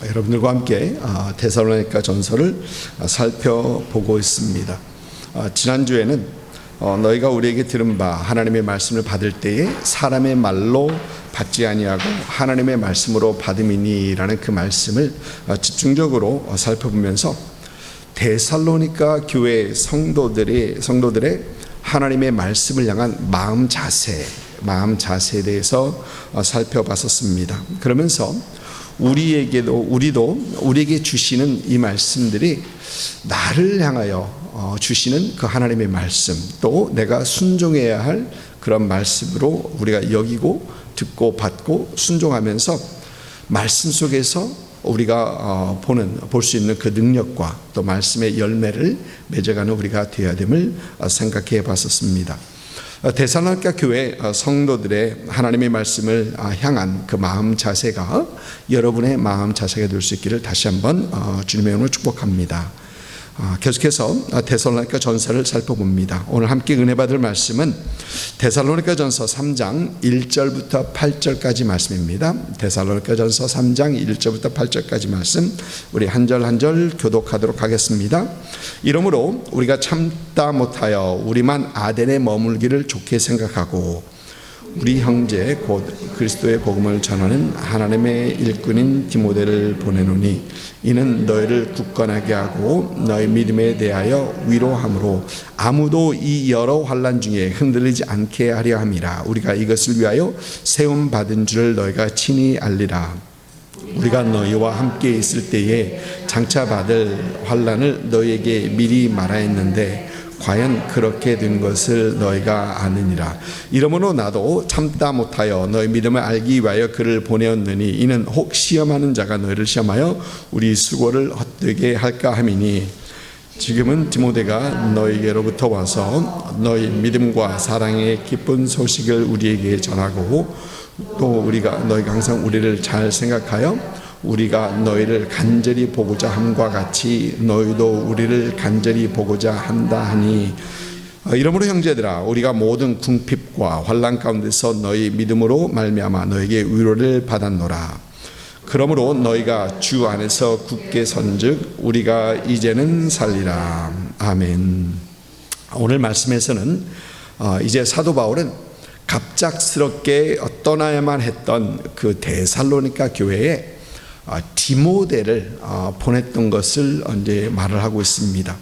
여러분들과 함께 데살로니가 전서를 살펴보고 있습니다. 지난주에는 너희가 우리에게 들은 바 하나님의 말씀을 받을 때에 사람의 말로 받지 아니하고 하나님의 말씀으로 받음이니라는 그 말씀을 집중적으로 살펴보면서 데살로니가 교회 성도들의 하나님의 말씀을 향한 마음 자세에 대해서 살펴봤었습니다. 그러면서 우리에게 주시는 이 말씀들이 나를 향하여 주시는 그 하나님의 말씀, 또 내가 순종해야 할 그런 말씀으로 우리가 여기고 듣고 받고 순종하면서 말씀 속에서 우리가 볼 수 있는 그 능력과 또 말씀의 열매를 맺어가는 우리가 되어야 됨을 생각해 봤었습니다. 데살로니가 교회 성도들의 하나님의 말씀을 향한 그 마음 자세가 여러분의 마음 자세가 될 수 있기를 다시 한번 주님의 이름으로 축복합니다. 계속해서 데살로니가 전서를 살펴봅니다. 오늘 함께 은혜 받을 말씀은 데살로니가 전서 3장 1절부터 8절까지 말씀입니다. 데살로니가 전서 3장 1절부터 8절까지 말씀 우리 한 절 한 절 교독하도록 하겠습니다. 이러므로 우리가 참다 못하여 우리만 아덴에 머물기를 좋게 생각하고 우리 형제 곧 그리스도의 복음을 전하는 하나님의 일꾼인 디모데를 보내노니 이는 너희를 굳건하게 하고 너희 믿음에 대하여 위로함으로 아무도 이 여러 환난 중에 흔들리지 않게 하려 함이라. 우리가 이것을 위하여 세움 받은 줄을 너희가 친히 알리라. 우리가 너희와 함께 있을 때에 장차 받을 환난을 너희에게 미리 말하였는데 과연 그렇게 된 것을 너희가 아느니라. 이러므로 나도 참다 못하여 너희 믿음을 알기 위하여 그를 보내었느니 이는 혹 시험하는 자가 너희를 시험하여 우리 수고를 헛되게 할까 함이니 지금은 디모데가 너희에게로부터 와서 너희 믿음과 사랑의 기쁜 소식을 우리에게 전하고 또 너희가 항상 우리를 잘 생각하여 우리가 너희를 간절히 보고자 함과 같이 너희도 우리를 간절히 보고자 한다 하니 이러므로 형제들아 우리가 모든 궁핍과 환난 가운데서 너희 믿음으로 말미암아 너에게 위로를 받았노라. 그러므로 너희가 주 안에서 굳게 선즉 우리가 이제는 살리라. 아멘. 오늘 말씀에서는 이제 사도 바울은 갑작스럽게 떠나야만 했던 그 데살로니가 교회에 디모데를 보냈던 것을 이제 말을 하고 있습니다.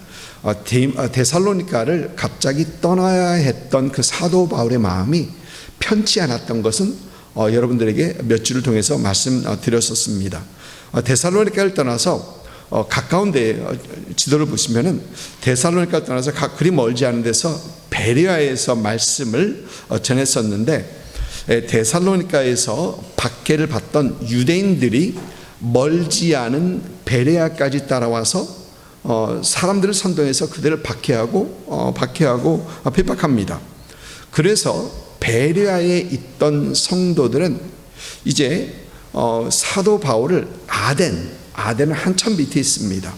데살로니가를 갑자기 떠나야 했던 그 사도 바울의 마음이 편치 않았던 것은 여러분들에게 몇 주를 통해서 말씀드렸었습니다. 데살로니가를 떠나서 가까운 데 지도를 보시면은 데살로니가를 떠나서 그리 멀지 않은 데서 베레아에서 말씀을 전했었는데 데살로니가에서 박해를 받던 유대인들이 멀지 않은 베레아까지 따라와서 사람들을 선동해서 그들을 박해하고 핍박합니다. 그래서 베레아에 있던 성도들은 이제 사도 바울을 아덴은 한참 밑에 있습니다.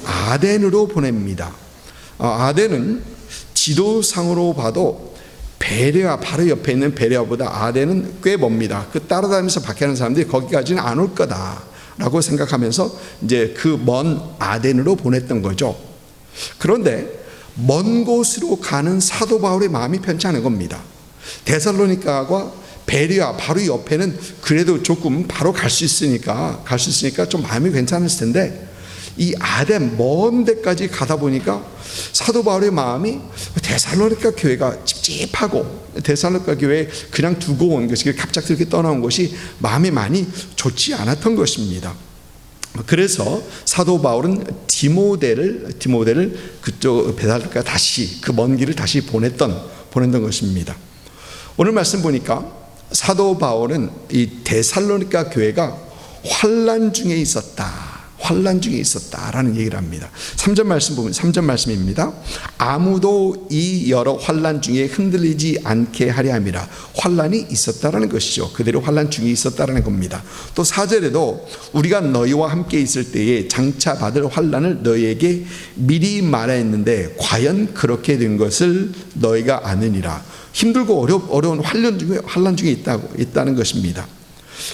아덴으로 보냅니다. 아덴은 지도상으로 봐도 베레아 바로 옆에 있는 베레아보다 아덴은 꽤 멉니다. 그 따라다니면서 박해하는 사람들이 거기까지는 안 올 거다라고 생각하면서 이제 그 먼 아덴으로 보냈던 거죠. 그런데 먼 곳으로 가는 사도 바울의 마음이 편치 않은 겁니다. 데살로니가와 베레아 바로 옆에는 그래도 조금 바로 갈 수 있으니까 좀 마음이 괜찮았을 텐데 이 아덴 먼 데까지 가다 보니까 사도 바울의 마음이 데살로니가 교회가 찝찝하고 데살로니가 교회에 그냥 두고 온 것이 갑작스럽게 떠나온 것이 마음이 많이 좋지 않았던 것입니다. 그래서 사도 바울은 디모데를 그쪽 데살로니가 다시 그 먼 길을 다시 보냈던 것입니다. 오늘 말씀 보니까 사도 바울은 이 데살로니가 교회가 환난 중에 있었다라는 얘기를 합니다. 3절 말씀 보면 3절 말씀입니다. 아무도 이 여러 환난 중에 흔들리지 않게 하려 함이라. 환난이 있었다라는 것이죠. 그대로 환난 중에 있었다라는 겁니다. 또 4절에도 우리가 너희와 함께 있을 때에 장차 받을 환난을 너희에게 미리 말하였는데 과연 그렇게 된 것을 너희가 아느니라. 힘들고 어려운 환난 중에 있다는 것입니다.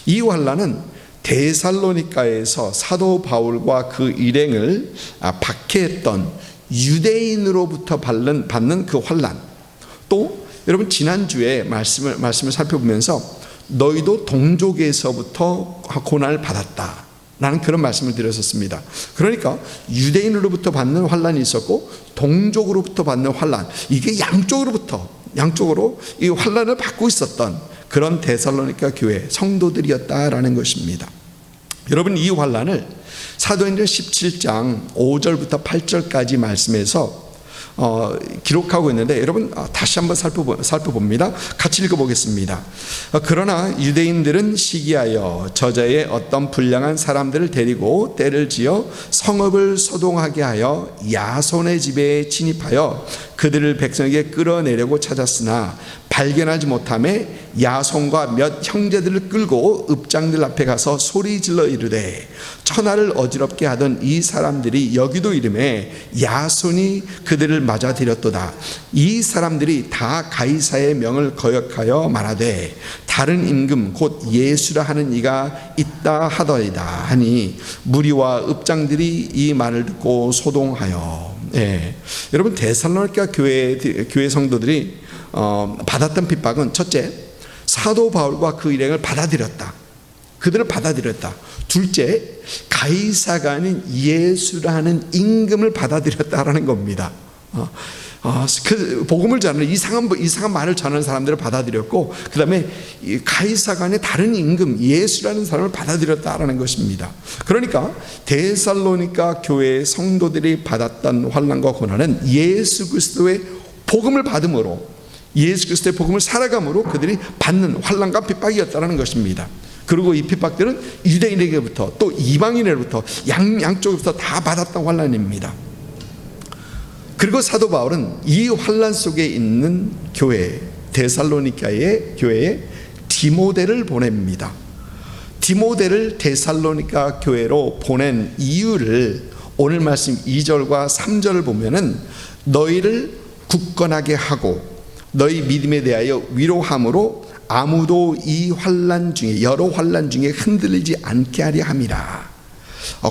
이 환난은 데살로니가에서 사도 바울과 그 일행을 박해했던 유대인으로부터 받는 그 환난, 또 여러분 지난주에 말씀을 살펴보면서 너희도 동족에서부터 고난을 받았다 라는 그런 말씀을 드렸었습니다. 그러니까 유대인으로부터 받는 환난이 있었고 동족으로부터 받는 환난, 이게 양쪽으로 이 환난을 받고 있었던 그런 데살로니가 교회 성도들이었다라는 것입니다. 여러분, 이 환난을 사도행전 17장 5절부터 8절까지 말씀에서 기록하고 있는데, 여러분 다시 한번 살펴봅니다. 같이 읽어보겠습니다. 그러나 유대인들은 시기하여 저자의 어떤 불량한 사람들을 데리고 때를 지어 성읍을 소동하게 하여 야손의 집에 침입하여 그들을 백성에게 끌어내려고 찾았으나 발견하지 못하매 야손과 몇 형제들을 끌고 읍장들 앞에 가서 소리질러 이르되 천하를 어지럽게 하던 이 사람들이 여기도 이름에 야손이 그들을 맞아들였도다. 이 사람들이 다 가이사의 명을 거역하여 말하되 다른 임금 곧 예수라 하는 이가 있다 하더이다 하니 무리와 읍장들이 이 말을 듣고 소동하여. 여러분, 데살로니가 교회 성도들이 받았던 핍박은, 첫째, 사도 바울과 그 일행을 받아들였다. 그들을 받아들였다. 둘째, 가이사가 아닌 예수라는 임금을 받아들였다라는 겁니다. 그 복음을 전하는 이상한 말을 전하는 사람들을 받아들였고, 그 다음에 가이사가 아닌 다른 임금 예수라는 사람을 받아들였다라는 것입니다. 그러니까 데살로니가 교회의 성도들이 받았던 환난과 고난은 예수 그리스도의 복음을 받음으로, 예수 그리스도의 복음을 살아감으로 그들이 받는 환난과 핍박이었다는 것입니다. 그리고 이 핍박들은 유대인에게부터 또 이방인에게부터 양쪽에부터 다 받았던 환난입니다. 그리고 사도 바울은 이 환난 속에 있는 교회, 데살로니가의 교회에 디모데를 보냅니다. 디모데를 데살로니가 교회로 보낸 이유를 오늘 말씀 2절과 3절을 보면은 너희를 굳건하게 하고 너희 믿음에 대하여 위로함으로 아무도 이 환난 중에, 여러 환난 중에 흔들리지 않게 하려 함이라.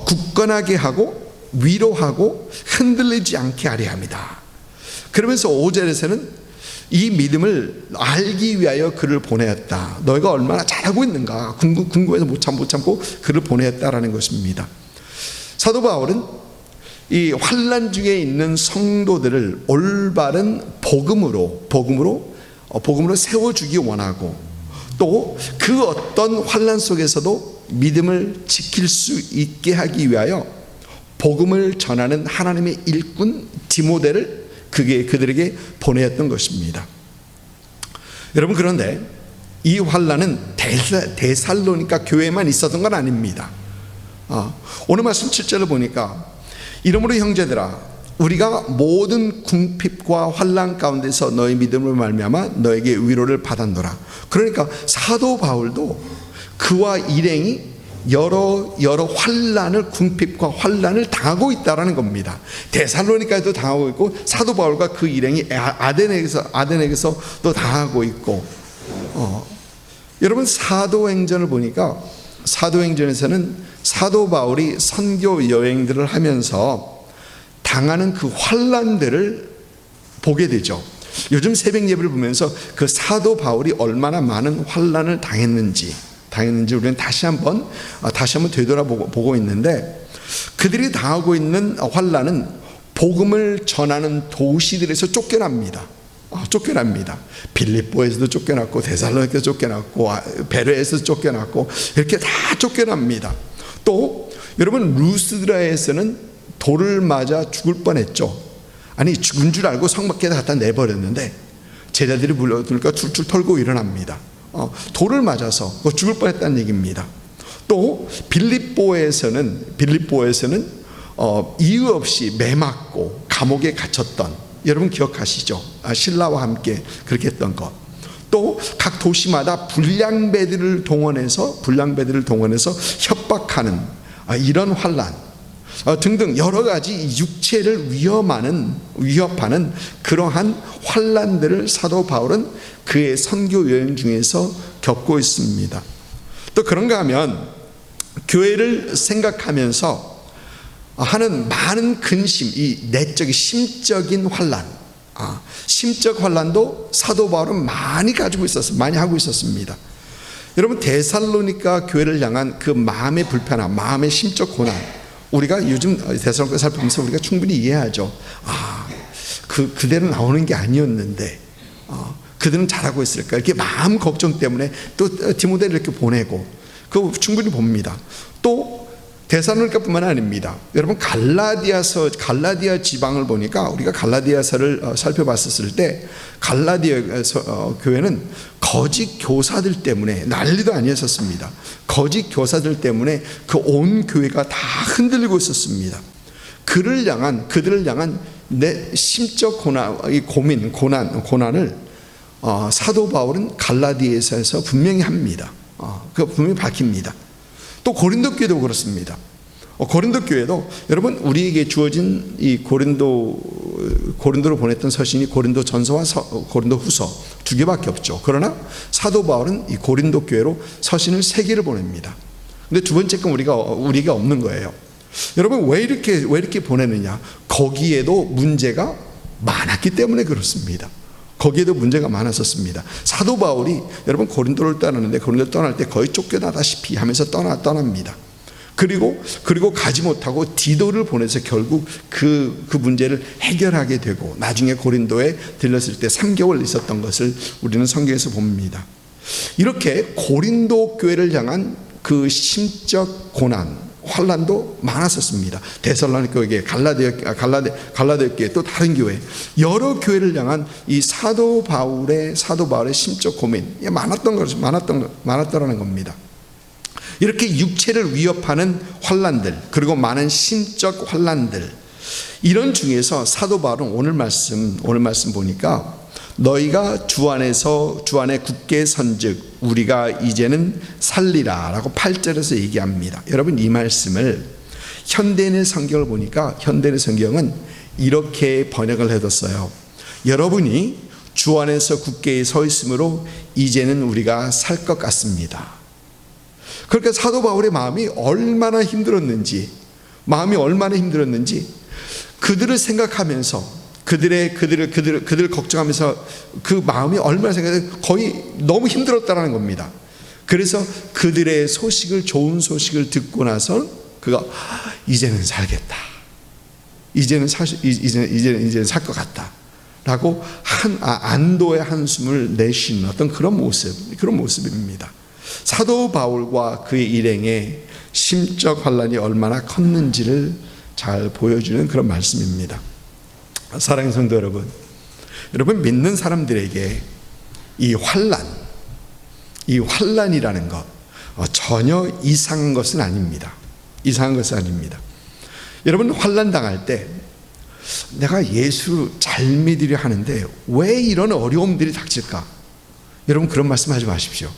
굳건하게 하고 위로하고 흔들리지 않게 하려 합니다. 그러면서 5절에서는 이 믿음을 알기 위하여 그를 보내었다. 너희가 얼마나 잘하고 있는가 궁금해서 못 참고 그를 보내었다라는 것입니다. 사도 바울은 이 환난 중에 있는 성도들을 올바른 복음으로 세워주기 원하고, 또 그 어떤 환난 속에서도 믿음을 지킬 수 있게 하기 위하여 복음을 전하는 하나님의 일꾼 디모데를 그들에게 보내었던 것입니다. 여러분, 그런데 이 환난은 데살로니가 교회에만 있었던 건 아닙니다. 오늘 말씀 7절을 보니까 이러므로 형제들아, 우리가 모든 궁핍과 환난 가운데서 너희 믿음을 말미암아 너에게 위로를 받았노라. 그러니까 사도 바울도 그와 일행이 여러 환난을, 궁핍과 환난을 당하고 있다라는 겁니다. 데살로니가에도 당하고 있고 사도 바울과 그 일행이 아덴에게서도 당하고 있고, 여러분 사도행전을 보니까 사도행전에서는 사도 바울이 선교 여행들을 하면서 당하는 그 환난들을 보게 되죠. 요즘 새벽 예배를 보면서 그 사도 바울이 얼마나 많은 환난을 당했는지 우리는 다시 한번 되돌아보고 있는데, 그들이 당하고 있는 환난은 복음을 전하는 도시들에서 쫓겨납니다. 빌립보에서도 쫓겨났고, 데살로니가에서 쫓겨났고, 베레에서 쫓겨났고, 이렇게 다 쫓겨납니다. 또 여러분, 루스드라에서는 돌을 맞아 죽을 뻔했죠. 아니, 죽은 줄 알고 성 밖에 갖다 내버렸는데 제자들이 불러들니까 줄줄 털고 일어납니다. 돌을 맞아서 죽을 뻔했다는 얘기입니다. 또 빌립보에서는 이유 없이 매맞고 감옥에 gat혔던, 여러분 기억하시죠? 신라와 함께 그렇게 했던 것. 또 각 도시마다 불량배들을 동원해서 협박하는 이런 환난 등등 여러 가지 육체를 위협하는 그러한 환난들을 사도 바울은 그의 선교 여행 중에서 겪고 있습니다. 또 그런가 하면 교회를 생각하면서 하는 많은 근심, 이 내적인 심적인 환란, 심적 환란도 사도 바울은 많이 가지고 있었어요. 많이 하고 있었습니다. 여러분, 데살로니가 교회를 향한 그 마음의 불편함, 마음의 심적 고난, 우리가 요즘 데살로니가 살펴보면서 우리가 충분히 이해하죠. 그대로 나오는 게 아니었는데 그들은 잘하고 있을까, 이렇게 마음 걱정 때문에 또 디모데를 이렇게 보내고, 그거 충분히 봅니다. 또 데살로니가뿐만 아닙니다. 여러분, 갈라디아 지방을 보니까, 우리가 갈라디아서를 살펴봤었을 때 갈라디아 교회는 거짓 교사들 때문에 난리도 아니었습니다. 거짓 교사들 때문에 그 온 교회가 다 흔들리고 있었습니다. 그들을 향한 내 심적 고난을 사도 바울은 갈라디아서에서 분명히 합니다. 그 분명히 밝힙니다. 또 고린도 교회도 그렇습니다. 고린도 교회도, 여러분, 우리에게 주어진 이 고린도로 보냈던 서신이 고린도 전서와 고린도 후서 두 개밖에 없죠. 그러나 사도 바울은 이 고린도 교회로 서신을 3개를 보냅니다. 근데 두 번째 건 우리가 없는 거예요. 여러분, 왜 이렇게 보내느냐? 거기에도 문제가 많았기 때문에 그렇습니다. 거기에도 문제가 많았었습니다. 사도 바울이, 여러분, 고린도를 떠나는데, 고린도를 떠날 때 거의 쫓겨나다시피 하면서 떠납니다. 그리고 가지 못하고 디도를 보내서 결국 그 문제를 해결하게 되고, 나중에 고린도에 들렸을 때 3개월 있었던 것을 우리는 성경에서 봅니다. 이렇게 고린도 교회를 향한 그 심적 고난, 환란도 많았었습니다. 데살로니가 교회, 갈라디아 교회, 또 다른 교회, 여러 교회를 향한 이 사도 바울의 심적 고민 많았더라는 겁니다. 이렇게 육체를 위협하는 환란들, 그리고 많은 심적 환란들, 이런 중에서 사도 바울은 오늘 말씀 보니까, 너희가 주 안에 굳게 선즉 우리가 이제는 살리라 라고 8절에서 얘기합니다. 여러분, 이 말씀을 현대인의 성경을 보니까, 현대인의 성경은 이렇게 번역을 해뒀어요. 여러분이 주 안에서 굳게 서 있으므로 이제는 우리가 살 것 같습니다. 그러니까 사도 바울의 마음이 얼마나 힘들었는지, 그들을 생각하면서, 그들을 걱정하면서 그 마음이 얼마나 거의 너무 힘들었다는 겁니다. 그래서 그들의 좋은 소식을 듣고 나서 그가 이제는 살겠다, 이제는 살 것 같다라고 안도의 한숨을 내쉬는 어떤 그런 모습입니다. 사도 바울과 그의 일행의 심적 환란이 얼마나 컸는지를 잘 보여주는 그런 말씀입니다. 사랑하는 성도 여러분, 믿는 사람들에게 이 환란이라는 것 전혀 이상한 것은 아닙니다. 여러분, 환란 당할 때 내가 예수 잘 믿으려 하는데 왜 이런 어려움들이 닥칠까? 여러분, 그런 말씀하지 마십시오.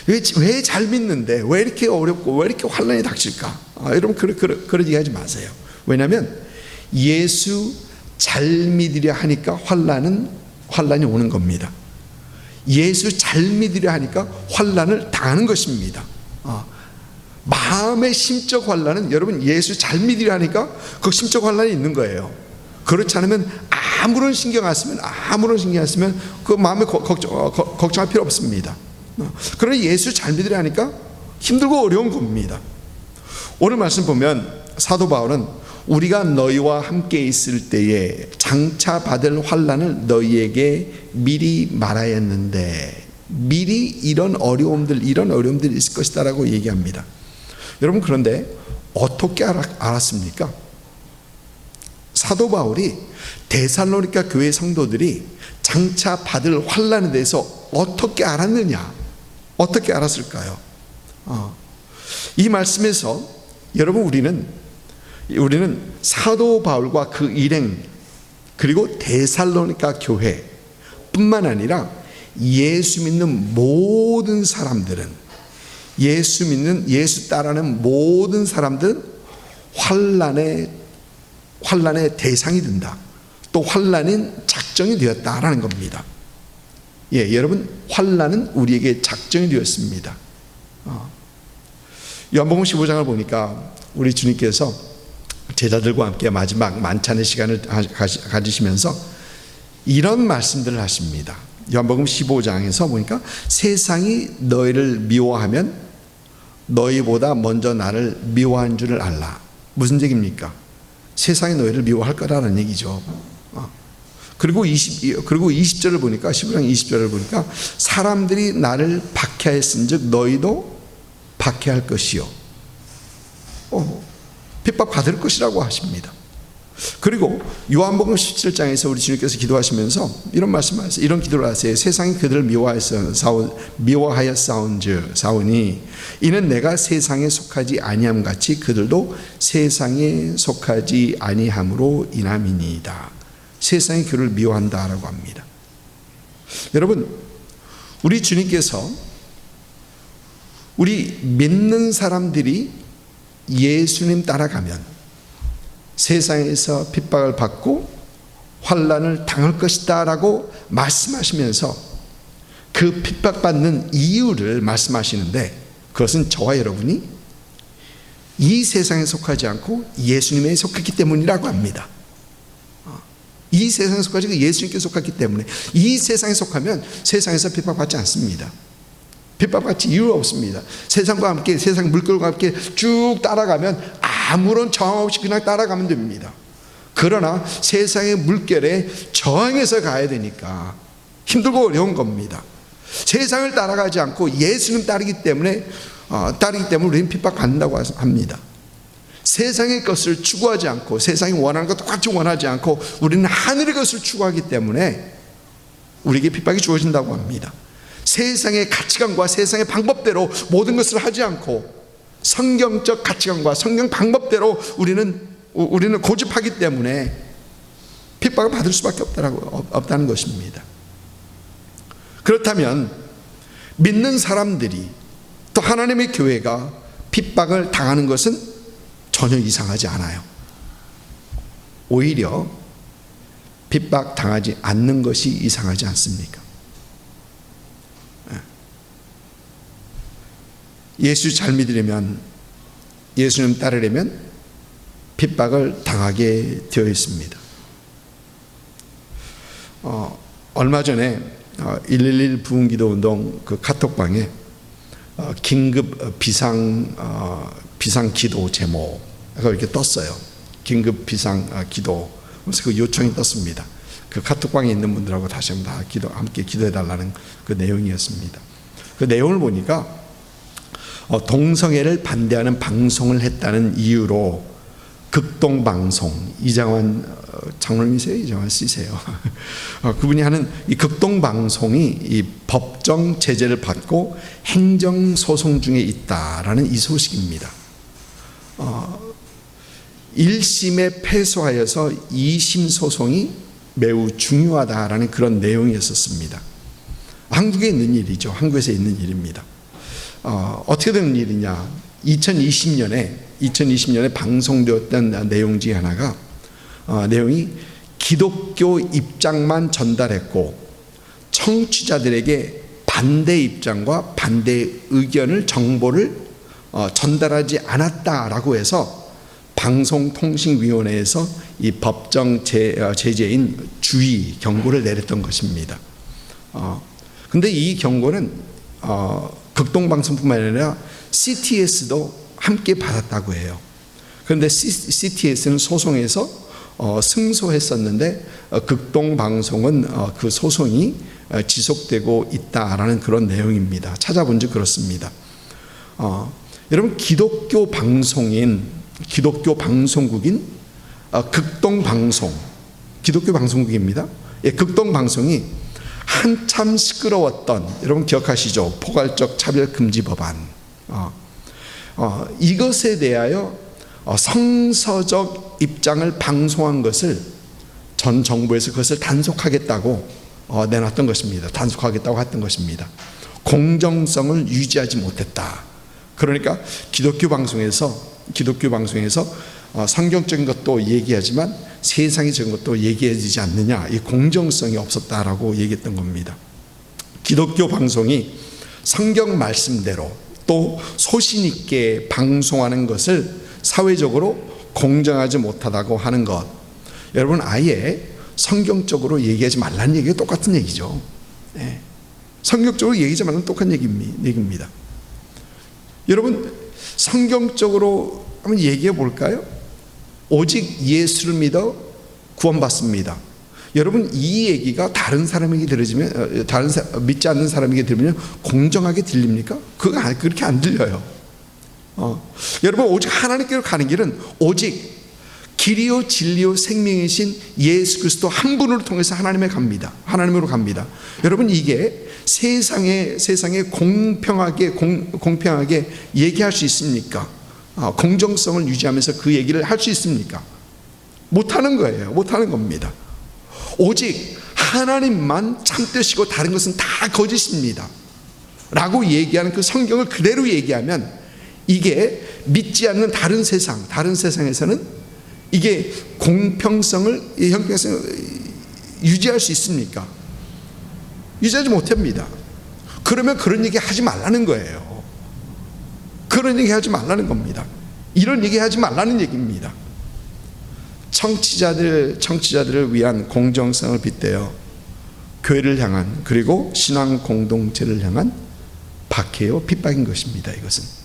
왜 잘 믿는데 왜 이렇게 어렵고 왜 이렇게 환란이 닥칠까? 여러분, 그런 얘기하지 마세요. 왜냐하면 예수 잘 믿으려 하니까 환란이 오는 겁니다. 예수 잘 믿으려 하니까 환란을 당하는 것입니다. 마음의 심적 환란은, 여러분, 예수 잘 믿으려 하니까 그 심적 환란이 있는 거예요. 그렇지 않으면 아무런 신경 안 쓰면 그 마음에 걱정할 필요 없습니다. 그러나 예수 잘 믿으려 하니까 힘들고 어려운 겁니다. 오늘 말씀 보면 사도 바울은 우리가 너희와 함께 있을 때에 장차 받을 환란을 너희에게 미리 말하야 했는데, 미리 이런 어려움들이 있을 것이다 라고 얘기합니다. 여러분, 그런데 어떻게 알았습니까? 사도 바울이 데살로니가 교회 성도들이 장차 받을 환란에 대해서 어떻게 알았느냐? 어떻게 알았을까요? 이 말씀에서 여러분, 우리는 사도 바울과 그 일행, 그리고 데살로니가 교회 뿐만 아니라 예수 믿는 모든 사람들은, 예수 따르는 모든 사람들은 환란의 대상이 된다. 또 환란은 작정이 되었다라는 겁니다. 여러분, 환란은 우리에게 작정이 되었습니다. 요한복음 15장을 보니까 우리 주님께서 제자들과 함께 마지막 만찬의 시간을 가지시면서 이런 말씀들을 하십니다. 요한복음 15장에서 보니까 세상이 너희를 미워하면 너희보다 먼저 나를 미워한 줄을 알라. 무슨 얘기입니까? 세상이 너희를 미워할 거라는 얘기죠. 그리고 20절을 보니까 15장 20절을 보니까 사람들이 나를 박해하였은즉 너희도 박해할 것이요. 핍박받을 것이라고 하십니다. 그리고 요한복음 17장에서 우리 주님께서 기도하시면서 이런 말씀하세요. 이런 기도를 하세요. 세상이 그들을 미워하여 싸우니 이는 내가 세상에 속하지 아니함 같이 그들도 세상에 속하지 아니함으로 인함이니이다. 세상이 그를 미워한다라고 합니다. 여러분, 우리 주님께서 우리 믿는 사람들이 예수님 따라가면 세상에서 핍박을 받고 환난을 당할 것이다 라고 말씀하시면서 그 핍박받는 이유를 말씀하시는데 그것은 저와 여러분이 이 세상에 속하지 않고 예수님에 속했기 때문이라고 합니다. 이 세상에 속하지 않고 예수님께 속했기 때문에 이 세상에 속하면 세상에서 핍박받지 않습니다. 핍박받지 이유가 없습니다. 세상과 함께 세상 물결과 함께 쭉 따라가면 아무런 저항 없이 그냥 따라가면 됩니다. 그러나 세상의 물결에 저항해서 가야 되니까 힘들고 어려운 겁니다. 세상을 따라가지 않고 예수님 따르기 때문에 우리는 핍박받는다고 합니다. 세상의 것을 추구하지 않고 세상이 원하는 것 똑같이 원하지 않고 우리는 하늘의 것을 추구하기 때문에 우리에게 핍박이 주어진다고 합니다. 세상의 가치관과 세상의 방법대로 모든 것을 하지 않고 성경적 가치관과 성경 방법대로 우리는 고집하기 때문에 핍박을 받을 수밖에 없다는 것입니다. 그렇다면 믿는 사람들이 또 하나님의 교회가 핍박을 당하는 것은 전혀 이상하지 않아요. 오히려 핍박 당하지 않는 것이 이상하지 않습니까? 예수 잘 믿으려면, 예수님 따르려면 핍박을 당하게 되어 있습니다. 얼마 전에 111 부흥기도운동 그 카톡방에 긴급 비상 기도 제목가 이렇게 떴어요. 긴급 비상 기도. 그래서 그 요청이 떴습니다. 그 카톡방에 있는 분들하고 다시 한번 다 함께 기도해달라는 그 내용이었습니다. 그 내용을 보니까 동성애를 반대하는 방송을 했다는 이유로 극동방송, 이장환 장로님이세요? 이장환 씨세요? 그분이 하는 이 극동방송이 이 법정 제재를 받고 행정소송 중에 있다라는 이 소식입니다. 1심에 패소하여서 2심 소송이 매우 중요하다라는 그런 내용이었습니다. 한국에 있는 일이죠. 한국에서 있는 일입니다. 어떻게 된 일이냐? 2020년에 방송되었던 내용 중에 하나가 내용이 기독교 입장만 전달했고 청취자들에게 반대 입장과 반대 의견을 정보를 전달하지 않았다라고 해서 방송통신위원회에서 이 법정 제재인 주의 경고를 내렸던 것입니다. 근데 이 경고는 극동방송뿐만 아니라 CTS도 함께 받았다고 해요. 그런데 CTS는 소송에서 승소했었는데 극동방송은 그 소송이 지속되고 있다라는 그런 내용입니다. 찾아본 적 그렇습니다. 여러분, 기독교 방송국인 극동방송, 기독교 방송국입니다. 예, 극동방송이 한참 시끄러웠던, 여러분 기억하시죠? 포괄적 차별금지 법안. 이것에 대하여 성서적 입장을 방송한 것을 전 정부에서 그것을 단속하겠다고 내놨던 것입니다. 단속하겠다고 했던 것입니다. 공정성을 유지하지 못했다. 그러니까 기독교 방송에서 성경적인 것도 얘기하지만 세상적인 것도 얘기해지지 않느냐, 이 공정성이 없었다라고 얘기했던 겁니다. 기독교 방송이 성경 말씀대로 또 소신 있게 방송하는 것을 사회적으로 공정하지 못하다고 하는 것, 여러분 아예 성경적으로 얘기하지 말라는 얘기가 똑같은 얘기죠. 네. 성경적으로 얘기하지 말라는 똑같은 얘기입니다. 여러분 성경적으로 한번 얘기해 볼까요? 오직 예수를 믿어 구원받습니다. 여러분 이 얘기가 다른 사람에게 들으면, 믿지 않는 사람에게 들으면 공정하게 들립니까? 그렇게 안 들려요. 여러분 오직 하나님께로 가는 길은 오직 길이요 진리요 생명이신 예수 그리스도 한 분으로 통해서 하나님으로 갑니다. 여러분 이게 세상에 공평하게 얘기할 수 있습니까? 공정성을 유지하면서 그 얘기를 할 수 있습니까? 못하는 거예요. 못하는 겁니다. 오직 하나님만 참되시고 다른 것은 다 거짓입니다 라고 얘기하는 그 성경을 그대로 얘기하면, 이게 믿지 않는 다른 세상에서는 이게 형평성을 유지할 수 있습니까? 유지하지 못합니다. 그러면 그런 얘기 하지 말라는 거예요. 그런 얘기 하지 말라는 겁니다. 이런 얘기 하지 말라는 얘기입니다. 청취자들을 위한 공정성을 빗대어 교회를 향한, 그리고 신앙 공동체를 향한 박해요, 핍박인 것입니다. 이것은.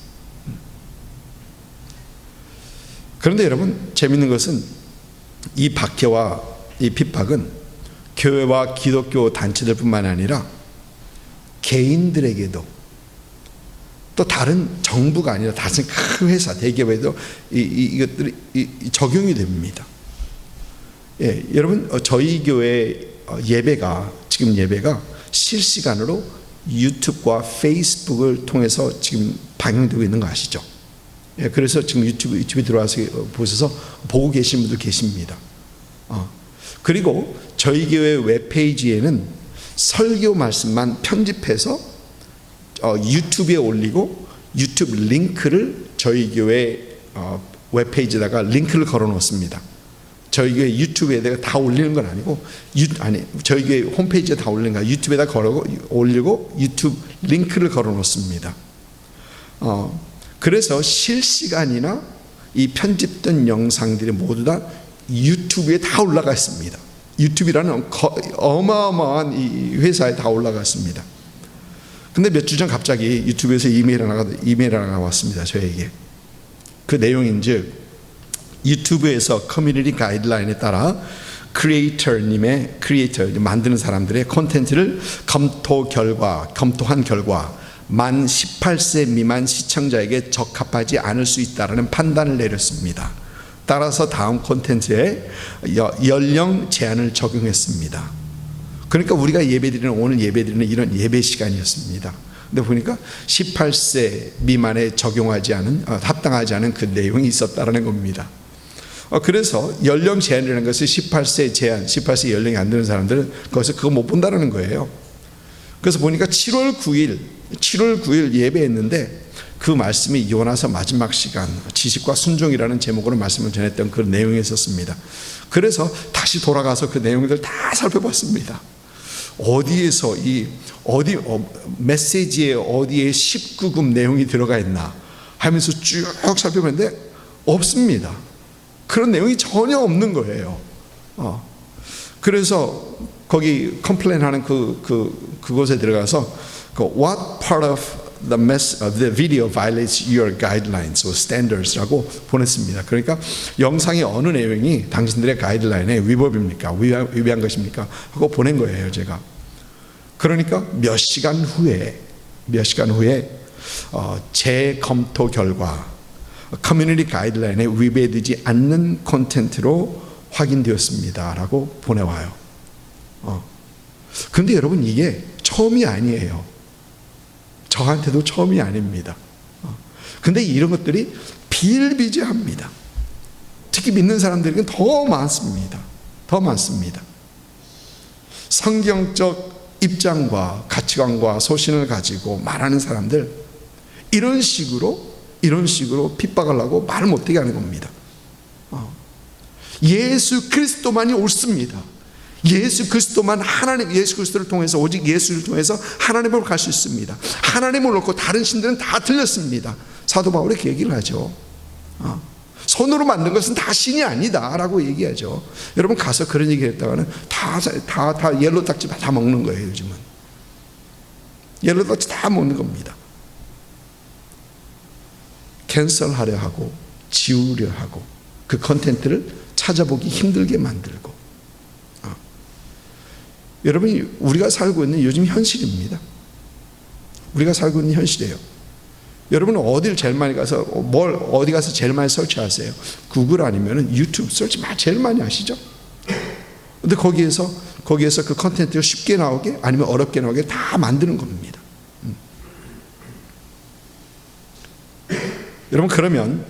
그런데 여러분 재밌는 것은 이 박해와 이 핍박은 교회와 기독교 단체들뿐만 아니라 개인들에게도, 또 다른 정부가 아니라 다른 큰 회사, 대기업에도 이것들이 적용이 됩니다. 예, 여러분 저희 교회 지금 예배가 실시간으로 유튜브와 페이스북을 통해서 지금 방영되고 있는 거 아시죠? 예, 그래서 지금 유튜브에 들어와서 보셔서 보고 계신 분들 계십니다. 그리고 저희 교회 웹페이지에는 설교 말씀만 편집해서 유튜브에 올리고, 유튜브 링크를 저희 교회 웹페이지에다가 링크를 걸어 놓습니다. 저희 교회 유튜브에다가 다 올리는 건 아니고, 저희 교회 홈페이지에 다 올리는 거야. 유튜브에다 올리고 유튜브 링크를 걸어 놓습니다. 그래서 실시간이나 이 편집된 영상들이 모두 다 유튜브에 다 올라가 있습니다. 유튜브라는 어마어마한 이 회사에 다 올라가 있습니다. 근데 몇 주 전 갑자기 유튜브에서 이메일 하나가 왔습니다. 저에게. 그 내용인즉, 유튜브에서 커뮤니티 가이드라인에 따라 크리에이터 만드는 사람들의 콘텐츠를 검토한 결과 만 18세 미만 시청자에게 적합하지 않을 수 있다는 판단을 내렸습니다. 따라서 다음 콘텐츠에 연령 제한을 적용했습니다. 그러니까 우리가 오늘 예배드리는 이런 예배 시간이었습니다. 근데 보니까 18세 미만에 합당하지 않은 그 내용이 있었다는 겁니다. 그래서 연령 제한이라는 것은 18세 연령이 안 되는 사람들은 거기서 그거 못 본다는 거예요. 그래서 보니까 7월 9일 예배했는데, 그 말씀이 요나서 마지막 시간 지식과 순종이라는 제목으로 말씀을 전했던 그 내용이 있었습니다. 그래서 다시 돌아가서 그 내용들 다 살펴봤습니다. 메시지에 어디에 19금 내용이 들어가 있나 하면서 쭉 살펴봤는데 없습니다. 그런 내용이 전혀 없는 거예요. 그래서 거기 컴플레인하는 그곳에 들어가서 What part of the video violates your guidelines or standards라고 보냈습니다. 그러니까 영상의 어느 내용이 당신들의 가이드라인에 위법입니까? 위배한 것입니까? 하고 보낸 거예요, 제가. 그러니까 몇 시간 후에 재검토 결과 커뮤니티 가이드라인에 위배되지 않는 콘텐츠로 확인되었습니다 라고 보내와요. 근데 여러분 이게 처음이 아니에요. 저한테도 처음이 아닙니다. 근데 이런 것들이 비일비재합니다. 특히 믿는 사람들에게는 더 많습니다. 성경적 입장과 가치관과 소신을 가지고 말하는 사람들, 이런 식으로 핍박을 하고 말을 못하게 하는 겁니다. 예수 그리스도만이 옳습니다. 예수 그리스도만 예수 그리스도를 통해서, 오직 예수를 통해서 하나님으로 갈 수 있습니다. 하나님을 놓고 다른 신들은 다 틀렸습니다. 사도 바울이 그 얘기를 하죠. 손으로 만든 것은 다 신이 아니다라고 얘기하죠. 여러분 가서 그런 얘기를 했다가는 다 옐로우 딱지 다 먹는 거예요. 요즘은 옐로우 딱지 다 먹는 겁니다. 캔슬하려 하고 지우려 하고 그 컨텐츠를 찾아보기 힘들게 만들고. 여러분, 우리가 살고 있는 요즘 현실입니다. 우리가 살고 있는 현실이에요. 여러분은 어딜 제일 많이 가서 어디 가서 제일 많이 설치하세요? 구글 아니면 유튜브 설치 제일 많이 하시죠? 근데 거기에서 그 컨텐츠가 쉽게 나오게 아니면 어렵게 나오게 다 만드는 겁니다. 여러분, 그러면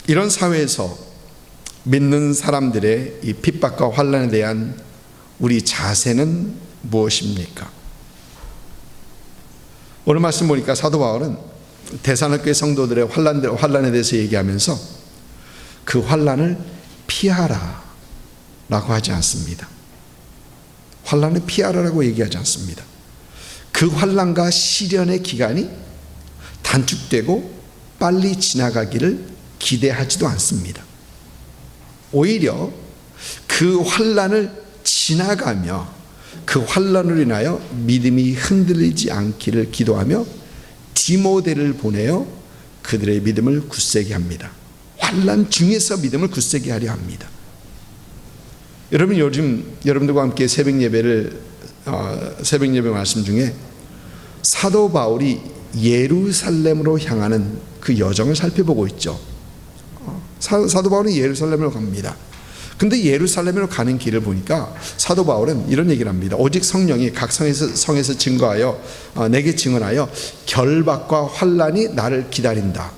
이런 사회에서 믿는 사람들의 이 핍박과 환난에 대한 우리 자세는 무엇입니까? 오늘 말씀 보니까 사도 바울은 데살로니가 성도들의 환난에 대해서 얘기하면서 그 환난을 피하라 라고 하지 않습니다. 환난을 피하라라고 얘기하지 않습니다. 그 환난과 시련의 기간이 단축되고 빨리 지나가기를 기대하지도 않습니다. 오히려 그 환난을 지나가며 그 환난으로 인하여 믿음이 흔들리지 않기를 기도하며 디모데를 보내어 그들의 믿음을 굳세게 합니다. 환난 중에서 믿음을 굳세게 하려 합니다. 여러분, 요즘 여러분들과 함께 새벽 예배 말씀 중에 사도 바울이 예루살렘으로 향하는 그 여정을 살펴보고 있죠. 사도 바울은 예루살렘으로 갑니다. 근데 예루살렘으로 가는 길을 보니까 사도 바울은 이런 얘기를 합니다. 오직 성령이 각 성에서 증거하여 내게 증언하여 결박과 환난이 나를 기다린다.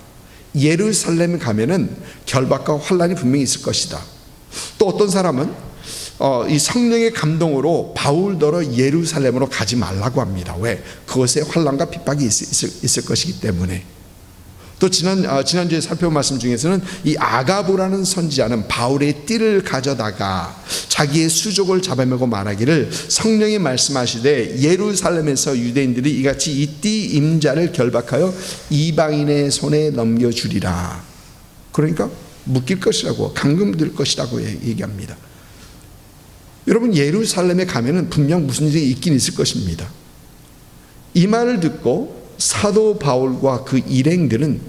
예루살렘에 가면은 결박과 환난이 분명히 있을 것이다. 또 어떤 사람은 이 성령의 감동으로 바울더러 예루살렘으로 가지 말라고 합니다. 왜? 그것에 환난과 핍박이 있을 것이기 때문에. 또 지난주에 살펴본 말씀 중에서는 이 아가보라는 선지자는 바울의 띠를 가져다가 자기의 수족을 잡아매고 말하기를 성령이 말씀하시되 예루살렘에서 유대인들이 이같이 이 띠 임자를 결박하여 이방인의 손에 넘겨주리라. 그러니까 묶일 것이라고, 감금될 것이라고 얘기합니다. 여러분, 예루살렘에 가면은 분명 무슨 일이 있긴 있을 것입니다. 이 말을 듣고 사도 바울과 그 일행들은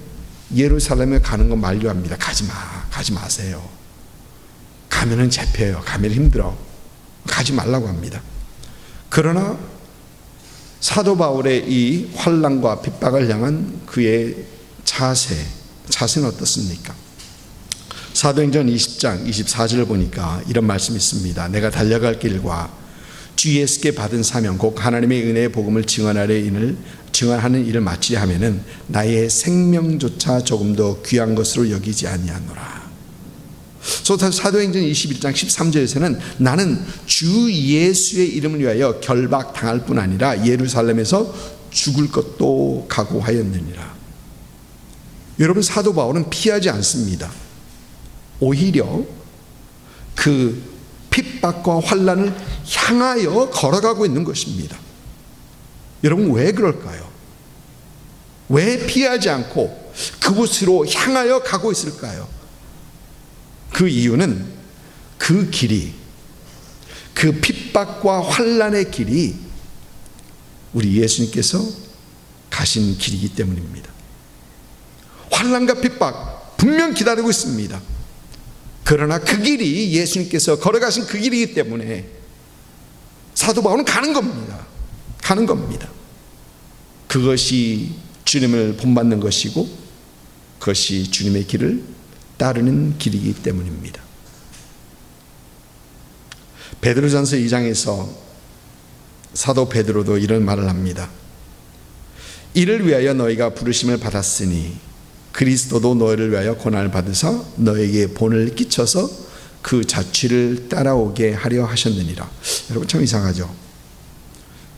예루살렘에 가는 거 만류합니다. 가지 마세요. 가면은 잡혀요. 가면 힘들어. 가지 말라고 합니다. 그러나 사도 바울의 이 환난과 핍박을 향한 그의 자세는 어떻습니까? 사도행전 20장 24절을 보니까 이런 말씀이 있습니다. 내가 달려갈 길과 주 예수께 받은 사명 곧 하나님의 은혜의 복음을 증언하는 일을 마치려 하면은 나의 생명조차 조금 더 귀한 것으로 여기지 아니하노라. 사도행전 21장 13절에서는 나는 주 예수의 이름을 위하여 결박당할 뿐 아니라 예루살렘에서 죽을 것도 각오하였느니라. 여러분, 사도 바울은 피하지 않습니다. 오히려 그 핍박과 환난을 향하여 걸어가고 있는 것입니다. 여러분, 왜 그럴까요? 왜 피하지 않고 그곳으로 향하여 가고 있을까요? 그 이유는 그 길이, 그 핍박과 환난의 길이 우리 예수님께서 가신 길이기 때문입니다. 환난과 핍박 분명 기다리고 있습니다. 그러나 그 길이 예수님께서 걸어가신 그 길이기 때문에 사도 바울은 가는 겁니다. 그것이 주님을 본받는 것이고 그것이 주님의 길을 따르는 길이기 때문입니다. 베드로전서 2장에서 사도 베드로도 이런 말을 합니다. 이를 위하여 너희가 부르심을 받았으니 그리스도도 너희를 위하여 고난을 받으사 너에게 본을 끼쳐서 그 자취를 따라오게 하려 하셨느니라. 여러분, 참 이상하죠?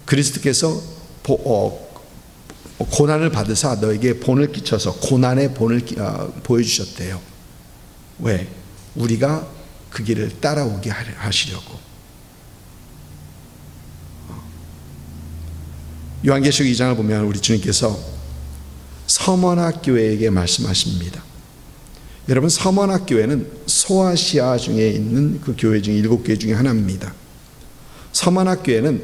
그리스도께서 고난을 받으사 너에게 본을 끼쳐서 고난의 본을 보여주셨대요. 왜? 우리가 그 길을 따라오게 하시려고. 요한계시록 2장을 보면 우리 주님께서 서머나 교회에게 말씀하십니다. 여러분, 서머나 교회는 소아시아 중에 있는 그 교회 중에 7교회 중에 하나입니다. 서머나 교회는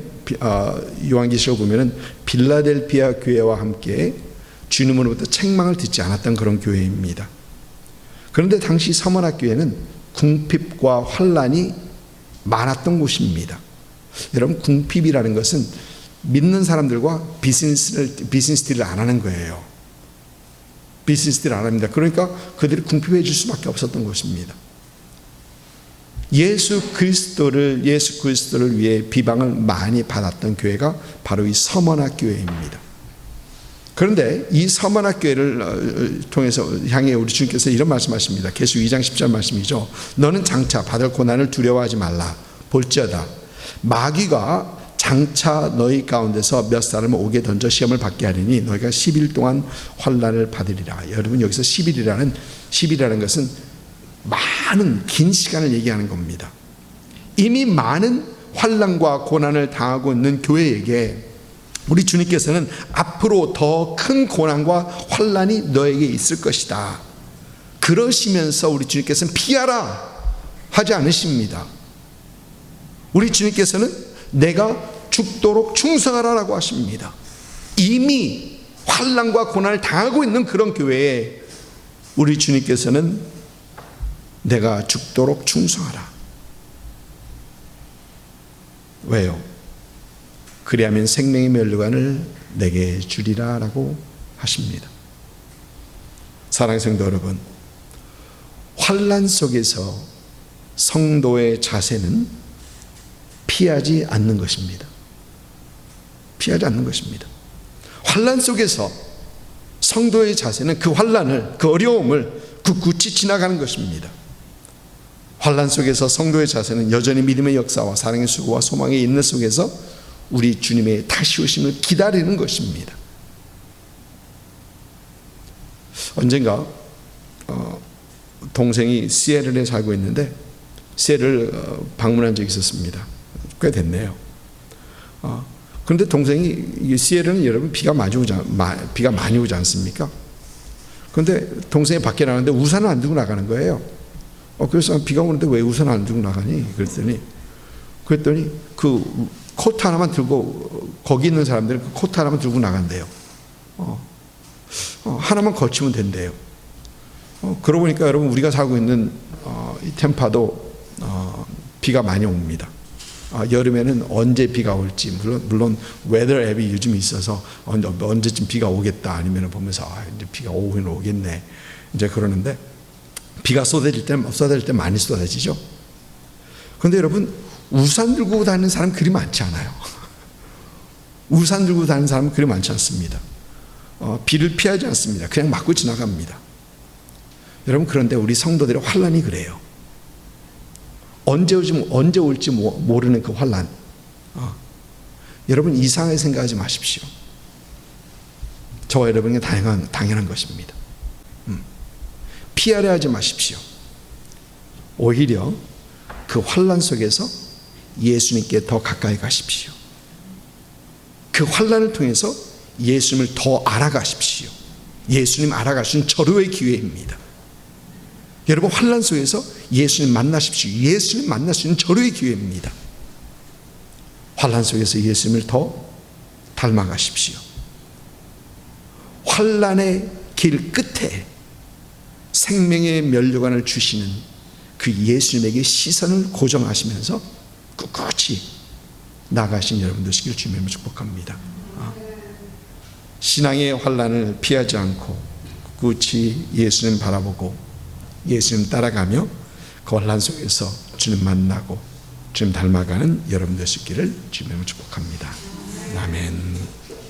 요한계시록 보면은 빌라델피아 교회와 함께 주님으로부터 책망을 듣지 않았던 그런 교회입니다. 그런데 당시 서머나 교회는 궁핍과 환란이 많았던 곳입니다. 여러분, 궁핍이라는 것은 믿는 사람들과 비즈니스 딜을 안 하는 거예요. 비즈니스 딜을 안 합니다. 그러니까 그들이 궁핍해질 수밖에 없었던 것입니다. 예수 그리스도를 위해 비방을 많이 받았던 교회가 바로 이 서머나 교회입니다. 그런데 이 서머나 교회를 통해서 향해 우리 주님께서 이런 말씀하십니다. 계시록 2장 10절 말씀이죠. 너는 장차 받을 고난을 두려워하지 말라. 볼지어다 마귀가 장차 너희 가운데서 몇 사람을 옥에 던져 시험을 받게 하리니 너희가 10일 동안 환난을 받으리라. 여러분, 여기서 10일이라는 것은 많은 긴 시간을 얘기하는 겁니다. 이미 많은 환난과 고난을 당하고 있는 교회에게 우리 주님께서는 앞으로 더 큰 고난과 환난이 너에게 있을 것이다. 그러시면서 우리 주님께서는 피하라 하지 않으십니다. 우리 주님께서는 내가 죽도록 충성하라라고 하십니다. 이미 환난과 고난을 당하고 있는 그런 교회에 우리 주님께서는 내가 죽도록 충성하라. 왜요? 그리하면 생명의 면류관을 내게 주리라 라고 하십니다. 사랑하는 성도 여러분, 환난 속에서 성도의 자세는 피하지 않는 것입니다. 피하지 않는 것입니다. 환난 속에서 성도의 자세는 그 환난을, 그 어려움을 굳이 지나가는 것입니다. 환난 속에서 성도의 자세는 여전히 믿음의 역사와 사랑의 수고와 소망의 인내 속에서 우리 주님의 다시 오심을 기다리는 것입니다. 언젠가 동생이 시애틀에 살고 있는데 시애틀을 방문한 적이 있었습니다. 꽤 됐네요. 그런데 동생이 시애틀은 여러분 비가 많이 오지 않습니까? 그런데 동생이 밖에 나가는데 우산을 안 들고 나가는 거예요. 그래서 비가 오는데 왜 우산을 안 들고 나가니? 그랬더니 그 코트 하나만 들고, 거기 있는 사람들은 그 코트 하나만 들고 나간대요. 하나만 걸치면 된대요. 그러고 보니까 여러분, 우리가 살고 있는 이 템파도 비가 많이 옵니다. 여름에는 언제 비가 올지, 물론 웨더 앱이 요즘 있어서 언제쯤 비가 오겠다 아니면 보면서 이제 비가 오긴 오겠네 이제 그러는데, 비가 쏟아질 때 많이 쏟아지죠. 그런데 여러분, 우산 들고 다니는 사람 그리 많지 않아요. 우산 들고 다니는 사람은 그리 많지 않습니다. 비를 피하지 않습니다. 그냥 맞고 지나갑니다. 여러분, 그런데 우리 성도들의 환난이 그래요. 언제 올지 모르는 그 환난. 여러분, 이상하게 생각하지 마십시오. 저와 여러분에게 당연한 것입니다. 피하려 하지 마십시오. 오히려 그 환난 속에서 예수님께 더 가까이 가십시오. 그 환난을 통해서 예수님을 더 알아가십시오. 예수님 알아가시는 절호의 기회입니다. 여러분, 환난 속에서 예수님 만나십시오. 예수님 만날 수 있는 절호의 기회입니다. 환난 속에서 예수님을 더 닮아가십시오. 환난의 길 끝에 생명의 면류관을 주시는 그 예수님에게 시선을 고정하시면서 꿋꿋이 나가신 여러분 되시길 주님으로 축복합니다. 신앙의 환난을 피하지 않고 꿋꿋이 예수님 바라보고 예수님 따라가며 그 환난 속에서 주님 만나고 주님 닮아가는 여러분 되시기를 주님으로 축복합니다. 아멘.